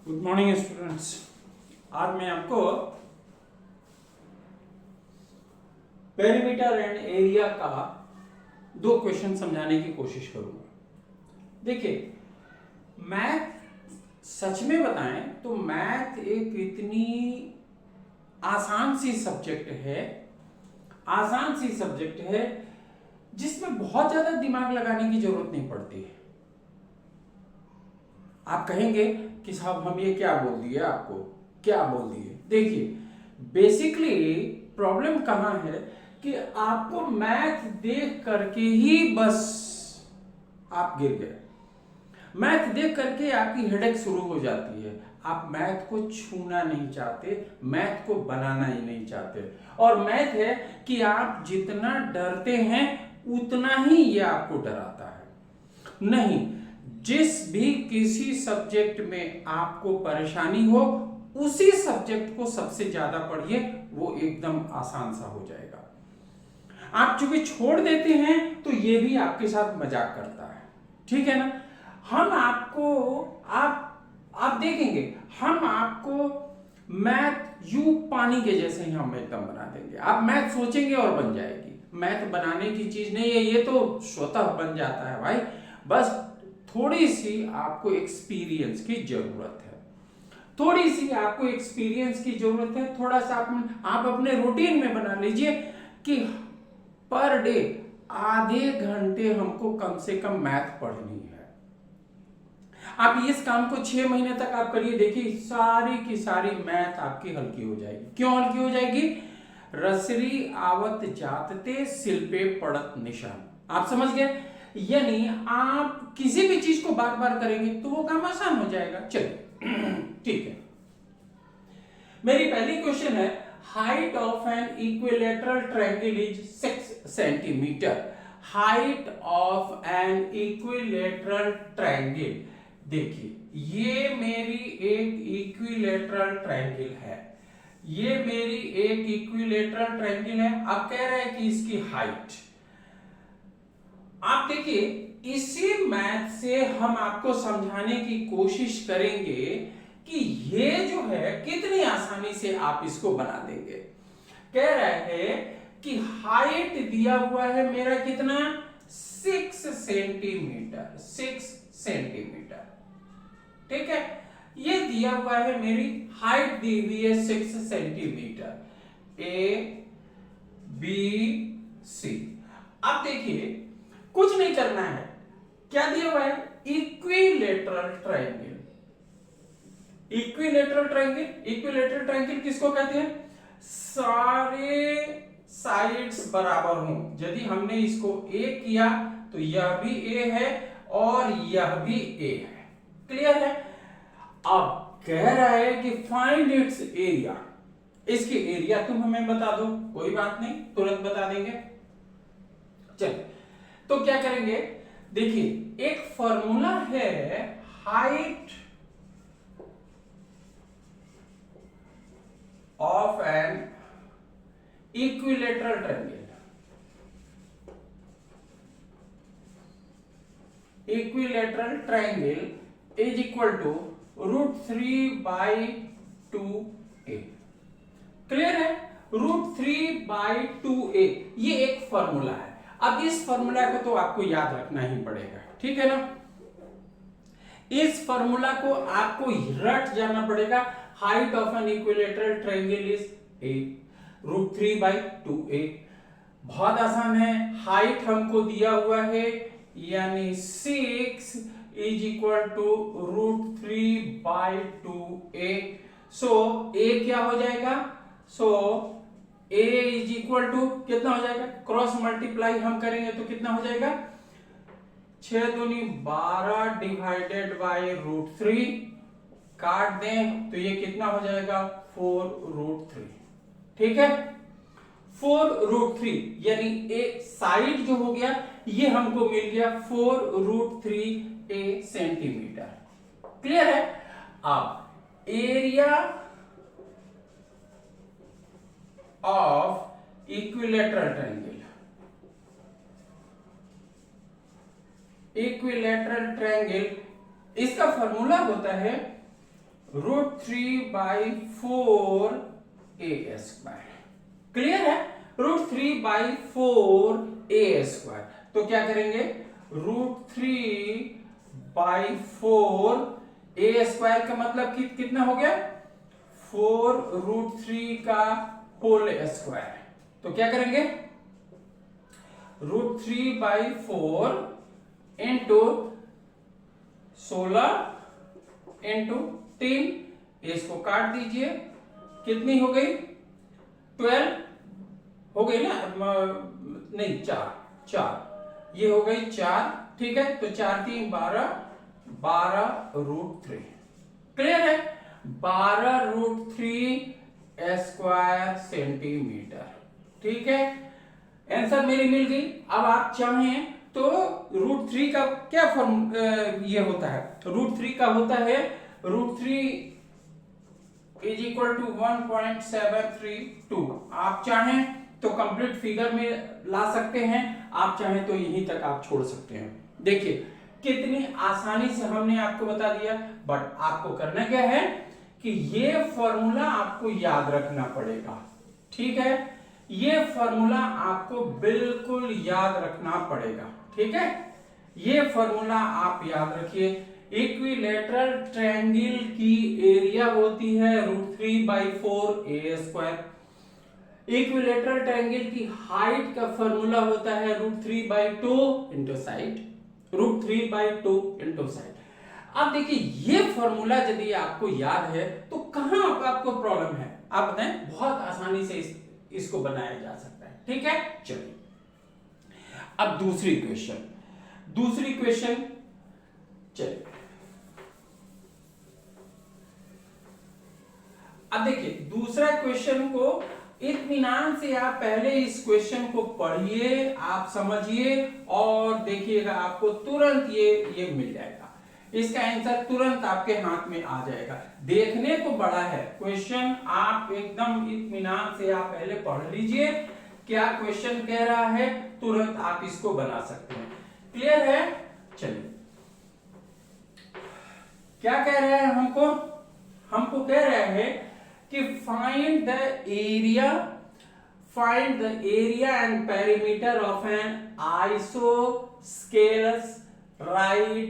Good morning students. आज मैं आपको पेरीमीटर एंड एरिया का दो क्वेश्चन समझाने की कोशिश करूंगा। देखिए, मैथ सच में बताएं तो मैथ एक इतनी आसान सी सब्जेक्ट है जिसमें बहुत ज्यादा दिमाग लगाने की जरूरत नहीं पड़ती है। आप कहेंगे कि साहब हम ये क्या बोल दिए, आपको क्या बोल दिए। देखिए, बेसिकली प्रॉब्लम कहां है कि आपको मैथ देख करके ही बस आप गिर गए। मैथ देख करके आपकी हेडेक शुरू हो जाती है। आप मैथ को छूना नहीं चाहते, मैथ को बनाना ही नहीं चाहते। और मैथ है कि आप जितना डरते हैं उतना ही ये आपको डराता है। नहीं, जिस भी किसी सब्जेक्ट में आपको परेशानी हो उसी सब्जेक्ट को सबसे ज्यादा पढ़िए, वो एकदम आसान सा हो जाएगा। आप चूंकि छोड़ देते हैं तो ये भी आपके साथ मजाक करता है, ठीक है ना। हम आपको आप देखेंगे, हम आपको मैथ यू पानी के जैसे ही हम एकदम बना देंगे। आप मैथ सोचेंगे और बन जाएगी। मैथ बनाने की चीज नहीं है, ये तो स्वतः बन जाता है भाई। बस थोड़ी सी आपको एक्सपीरियंस की जरूरत है, थोड़ा सा आप अपने रूटीन में बना लीजिए कि पर डे आधे घंटे हमको कम से कम मैथ पढ़नी है। आप इस काम को 6 महीने तक आप करिए, देखिए सारी की सारी मैथ आपकी हल्की हो जाएगी। क्यों हल्की हो जाएगी? रसरी आवत जातते सिल पे पड़त निशान। आप समझ गए? यानी आप किसी भी चीज को बार बार करेंगे तो वो काम आसान हो जाएगा। चलिए ठीक है। मेरी पहली क्वेश्चन है, height of an equilateral triangle is 6 centimetre. Height of an equilateral triangle, देखिए ये मेरी एक इक्विलेटरल ट्रायंगल है, अब कह रहा है कि इसकी हाइट। आप देखिए, इसी मैथ से हम आपको समझाने की कोशिश करेंगे कि ये जो है कितनी आसानी से आप इसको बना देंगे। कह रहा है कि हाइट दिया हुआ है मेरा कितना, 6 सेंटीमीटर, ठीक है। ये दिया हुआ है, मेरी हाइट दी हुई है 6 सेंटीमीटर, ए बी सी। अब देखिए, कुछ नहीं करना है, क्या दिया हुआ है, इक्विलेटरल ट्रायंगल किसको कहते हैं? सारे साइड्स बराबर हों। यदि हमने इसको ए किया तो यह भी ए है और यह भी ए है। क्लियर है? अब कह रहा है कि फाइंड इट्स एरिया। इसकी एरिया तुम हमें बता दो। कोई बात नहीं, तुरंत बता देंगे। चलिए, तो क्या करेंगे, देखिए एक फॉर्मूला है, height of an equilateral triangle is equal to √3/2a। Clear है? √3/2a ये एक फॉर्मूला है। अब इस फॉर्मूला को तो आपको याद रखना ही पड़ेगा, ठीक है ना। इस फॉर्मूला को आपको रट जाना पड़ेगा। Height of an equilateral triangle is a, √3/2a। बहुत आसान है। हाइट हमको दिया हुआ है, यानी 6 is equal to √3/2a। So a क्या हो जाएगा? So a is equal to कितना हो जाएगा? क्रॉस मल्टीप्लाई हम करेंगे तो कितना हो जाएगा? 6 दूनी 12 डिवाइडेड बाय √3, काट दें तो ये कितना हो जाएगा? 4√3। ठीक है, 4√3 यानी एक साइड जो हो गया ये हमको मिल गया 4√3a सेंटीमीटर। क्लियर है? अब एरिया ऑफ इक्विलेटरल ट्रायंगल, इसका फॉर्मूला होता है √3/4 a स्क्वायर। क्लियर है? √3/4 a स्क्वायर। तो क्या करेंगे, √3/4 a स्क्वायर का मतलब कितना हो गया, 4√3 का होल स्क्वायर। तो क्या करेंगे, √3/4 इंटू 16 इंटू 3, इसको काट दीजिए, कितनी हो गई, 12 हो गई ना, नहीं 4, ये हो गई 4, ठीक है। तो 4 3 12, 12√3। क्लियर है? 12√3 स्क्वायर सेंटीमीटर। ठीक है, आंसर मेरी मिल गई। अब आप चाहें तो √3 का क्या फॉर्म ये होता है, √3 का होता है √3 इज इक्वल टू 1.732। आप चाहें तो कंप्लीट फिगर में ला सकते हैं, आप चाहें तो यहीं तक आप छोड़ सकते हैं। देखिए कितनी आसानी से हमने आपको बता दिया, बट आपको करना क्या है कि ये फॉर्मूला आपको याद रखना पड़ेगा। ठीक है, ये फॉर्मूला आपको बिल्कुल याद रखना पड़ेगा। ठीक है, ये फॉर्मूला आप याद रखिए। इक्विलैटरल ट्रायंगल की एरिया होती है √3/4 a स्क्वायर। इक्विलैटरल ट्रायंगल की हाइट का फॉर्मूला होता है √3/2 इंटू साइड, √3/2 इंटू साइड। अब देखिए ये फॉर्मूला यदि आपको याद है तो कहां आपको प्रॉब्लम है, आप बताएं। बहुत आसानी से इसको बनाया जा सकता है। ठीक है, चलिए अब दूसरी क्वेश्चन चलिए। अब देखिए दूसरा क्वेश्चन को इत्मीनान से आप पहले इस क्वेश्चन को पढ़िए, आप समझिए और देखिएगा, आपको तुरंत ये मिल जाएगा। इसका आंसर तुरंत आपके हाथ में आ जाएगा। देखने को बड़ा है क्वेश्चन, आप एकदम इत्मीनान से आप पहले पढ़ लीजिए क्या क्वेश्चन कह रहा है, तुरंत आप इसको बना सकते हैं। क्लियर है? चलिए क्या कह रहे हैं, हमको कह रहे हैं कि find the area and perimeter of an isosceles right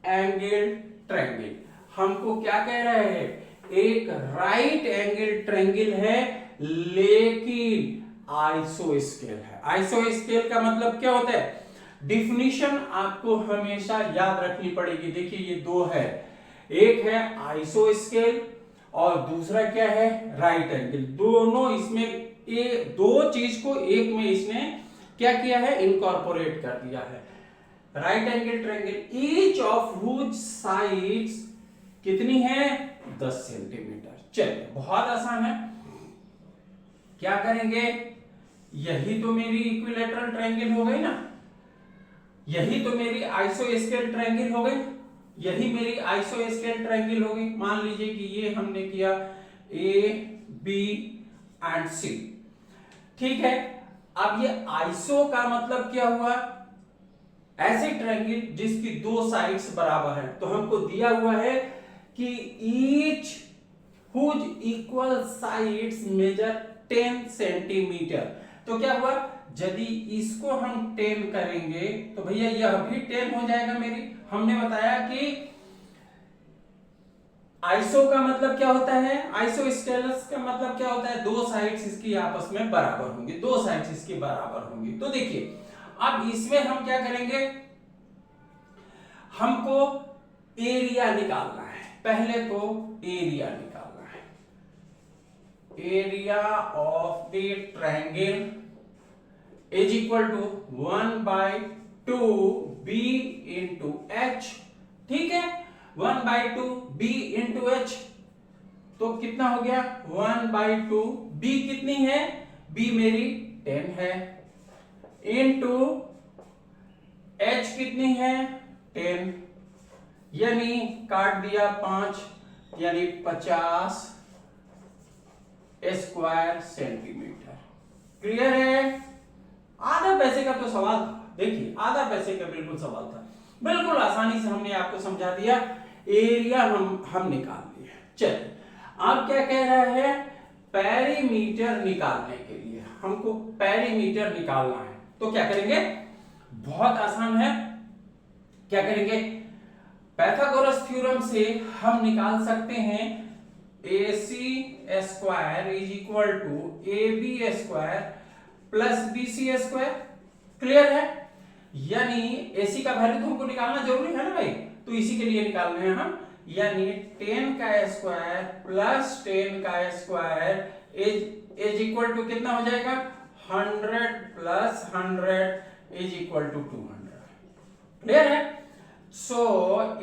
angle triangle. हमको क्या कह रहे हैं, एक राइट एंगल ट्रायंगल है लेकिन आइसोस्केल है। आइसोस्केल का मतलब क्या होता है, डिफिनीशन आपको हमेशा याद रखनी पड़ेगी। देखिए ये दो है, एक है आइसोस्केल और दूसरा क्या है, राइट एंगल। दोनों इसमें दो चीज को एक में इसने क्या किया है, इनकॉर्पोरेट कर दिया है। Right angle triangle each of whose sides कितनी है, 10 सेंटीमीटर। चलिए बहुत आसान है, क्या करेंगे, यही तो मेरी इक्विलैटरल ट्रायंगल हो गई ना, यही तो मेरी आइसोस्केल ट्रायंगल हो गई, यही मेरी आइसोस्केल ट्रायंगल हो गई। मान लीजिए कि ये हमने किया ए बी एंड सी। ठीक है, अब ये आइसो का मतलब क्या हुआ, ऐसे ट्रायंगल जिसकी दो साइड्स बराबर है। तो हमको दिया हुआ है कि each whose equal sides measure 10 centimetre. तो क्या हुआ, यदि इसको हम 10 करेंगे तो भैया यह भी 10 हो जाएगा मेरी। हमने बताया कि आइसो का मतलब क्या होता है, आइसोस्केलस का मतलब क्या होता है, दो साइड्स इसकी आपस में बराबर होंगी, दो साइड्स इसकी बराबर होंगी। तो देखिए अब इसमें हम क्या करेंगे, हमको एरिया निकालना है। पहले तो एरिया निकालना है, area of the triangle is equal to 1/2 b into h. ठीक है, 1/2 b इंटू एच, तो कितना हो गया 1/2। b कितनी है, b मेरी 10 है, इंटू h कितनी है 10, यानी काट दिया 5, यानी 50 स्क्वायर सेंटीमीटर। क्लियर है? आधा पैसे का तो सवाल था, देखिए आधा पैसे का बिल्कुल सवाल था, बिल्कुल आसानी से हमने आपको समझा दिया। एरिया हम निकाल लिए। चलिए आप क्या कह रहा है, पेरीमीटर निकालने के लिए हमको पेरीमीटर निकालना है, तो क्या करेंगे, बहुत आसान है, क्या करेंगे, पाइथागोरस थ्योरम से हम निकाल सकते हैं AC square is equal to AB square plus BC square. Clear है, यानी AC का वैल्यू तो हमको निकालना जरूरी है ना भाई, तो इसी के लिए निकालने हैं हम, यानी 10 का स्क्वायर प्लस 10 का स्क्वायर इज इक्वल टू कितना हो जाएगा, 100 plus 100 is equal to 200। Clear है, so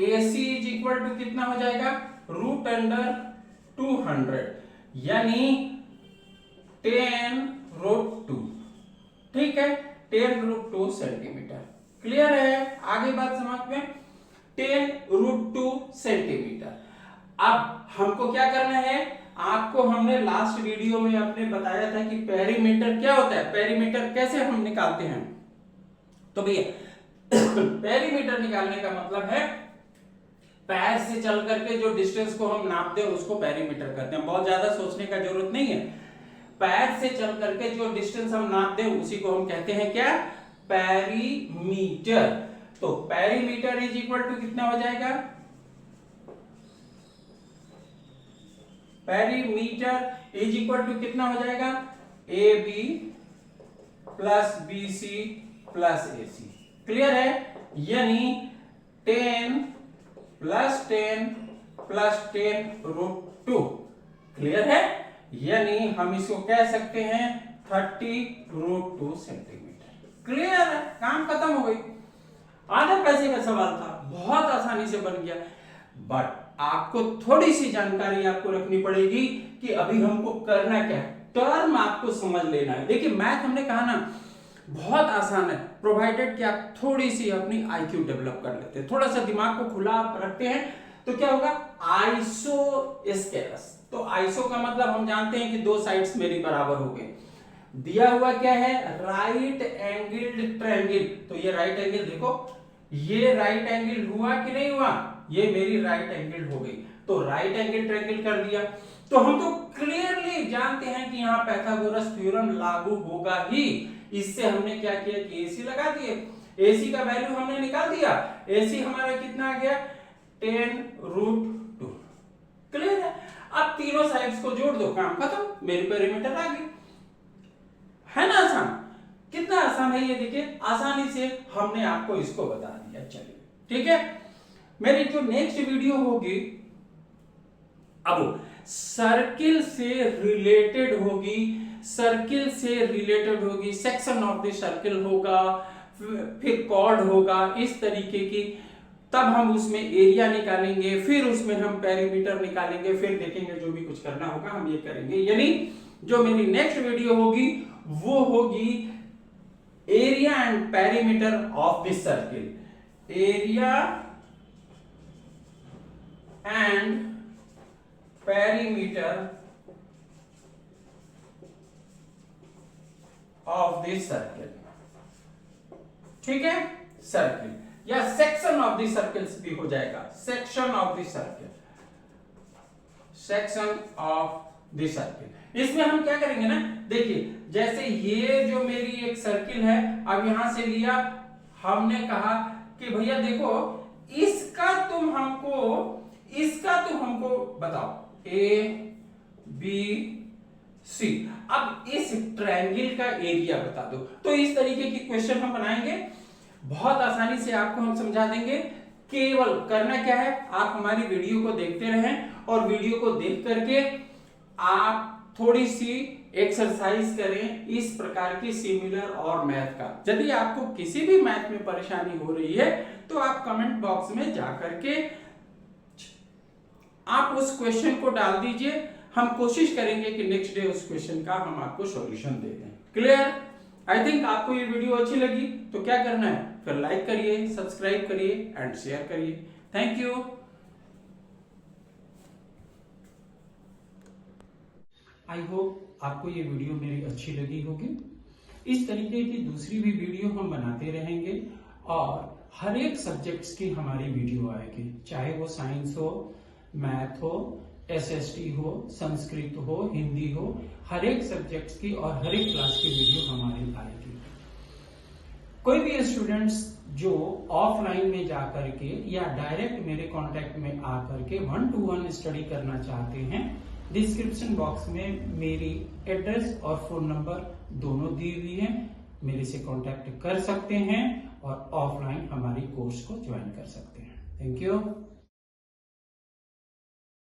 AC is equal to कितना हो जाएगा, रूट अंडर 200, यानी 10 रूट 2। ठीक है, 10 रूट 2 सेंटीमीटर। क्लियर है, आगे बात समझ में, 10 रूट 2 सेंटीमीटर। अब हमको क्या करना है, आपको हमने लास्ट वीडियो में अपने बताया था कि पेरीमीटर क्या होता है, पेरीमीटर कैसे हम निकालते हैं। तो भैया पेरीमीटर निकालने का मतलब है पैर से चल करके जो डिस्टेंस को हम नापते हैं उसको पेरीमीटर कहते हैं। बहुत ज्यादा सोचने का जरूरत नहीं है, पैर से चल करके जो डिस्टेंस हम नापते हैं उसी को हम कहते हैं क्या, पेरीमीटर। तो पेरीमीटर इज इक्वल टू कितना हो जाएगा, पेरीमीटर इज इक्वल टू कितना हो जाएगा, AB plus BC plus AC। Clear है, यानी 10 प्लस 10 प्लस 10 रूट 2। क्लियर है, यानी हम इसको कह सकते हैं 30 रूट 2 सेंटीमीटर। क्लियर है, काम खत्म हो गई। आधा पैसे का सवाल था, बहुत आसानी से बन गया, बट आपको थोड़ी सी जानकारी आपको रखनी पड़ेगी कि अभी हमको करना क्या है, टर्म आपको समझ लेना है। देखिए मैथ हमने कहा ना बहुत आसान है, प्रोवाइडेड कि आप थोड़ी सी अपनी IQ डेवलप कर लेते हैं, थोड़ा सा दिमाग को खुला रखते हैं, तो क्या होगा, आइसोस्केलस। तो आइसो का मतलब हम जानते हैं कि दो साइड्स मेरी बराबर हो गए। दिया हुआ क्या है, राइट एंगल्ड ट्रायंगल। तो ये राइट एंगल देखो, ये राइट एंगल हुआ कि नहीं हुआ, ये मेरी राइट एंगल हो गई, तो राइट एंगल ट्रायंगल कर दिया। तो हम तो क्लियरली जानते हैं कि यहाँ पाइथागोरस थ्योरम लागू होगा ही, इससे हमने क्या किया कि AC लगा दिए, AC का वैल्यू हमने निकाल दिया, AC हमारा कितना आ गया, 10 रूट 2। क्लियर है, अब तीनों साइड्स को जोड़ दो, काम खत्म, मेरी पेरीमीटर आ गई। है ना आसान, कितना आसान है ये, देखिए आसानी से हमने आपको इसको बता दिया। चलिए ठीक है, मेरी जो नेक्स्ट वीडियो होगी अब सर्किल से रिलेटेड होगी, सर्किल से रिलेटेड होगी, सेक्शन ऑफ द सर्किल होगा, फिर कॉर्ड होगा, इस तरीके की, तब हम उसमें एरिया निकालेंगे, फिर उसमें हम पेरीमीटर निकालेंगे, फिर देखेंगे जो भी कुछ करना होगा हम ये करेंगे। यानी जो मेरी नेक्स्ट वीडियो होगी वो होगी area and perimeter of this circle, area and perimeter of this circle. ठीक है, सर्किल या सेक्शन ऑफ द सर्कल्स भी हो जाएगा, section of the circle, section of the circle. इसमें हम क्या करेंगे ना, देखिए जैसे ये जो मेरी एक सर्किल है, अब यहां से लिया, हमने कहा कि भैया देखो इसका तुम हमको बताओ ABC, अब इस ट्रायंगल का एरिया बता दो। तो इस तरीके की क्वेश्चन हम बनाएंगे, बहुत आसानी से आपको हम समझा देंगे। केवल करना क्या है, आप हमारी वीडियो को देखते रहें और वीडियो को देख करके आप थोड़ी सी एक्सरसाइज करें इस प्रकार की सिमिलर और मैथ का। यदि आपको किसी भी मैथ में परेशानी हो रही है तो आप कमेंट बॉक्स में जाकर के आप उस क्वेश्चन को डाल दीजिए, हम कोशिश करेंगे कि नेक्स्ट डे उस क्वेश्चन का हम आपको सॉल्यूशन दे दें। क्लियर? आई थिंक आपको ये वीडियो अच्छी लगी तो क्या करना है, फिर लाइक करिए, सब्सक्राइब करिए एंड शेयर करिए। Thank you. आई होप आपको ये वीडियो मेरी अच्छी लगी होगी। इस तरीके की दूसरी भी वीडियो हम बनाते रहेंगे और हर एक सब्जेक्ट्स की हमारी वीडियो आएगी, चाहे वो साइंस हो, मैथ हो एसएसटी हो, संस्कृत हो, हिंदी हो, हर एक सब्जेक्ट्स की और हर एक क्लास की वीडियो हमारी आएगी। कोई भी स्टूडेंट्स जो ऑफलाइन में जाकर के या डायरेक्ट मेरे कांटेक्ट में आकर के 1-to-1 स्टडी करना चाहते हैं, डिस्क्रिप्शन बॉक्स में मेरी एड्रेस और फोन नंबर दोनों दी हुई है, मेरे से कांटेक्ट कर सकते हैं और ऑफलाइन हमारी कोर्स को ज्वाइन कर सकते हैं। Thank you.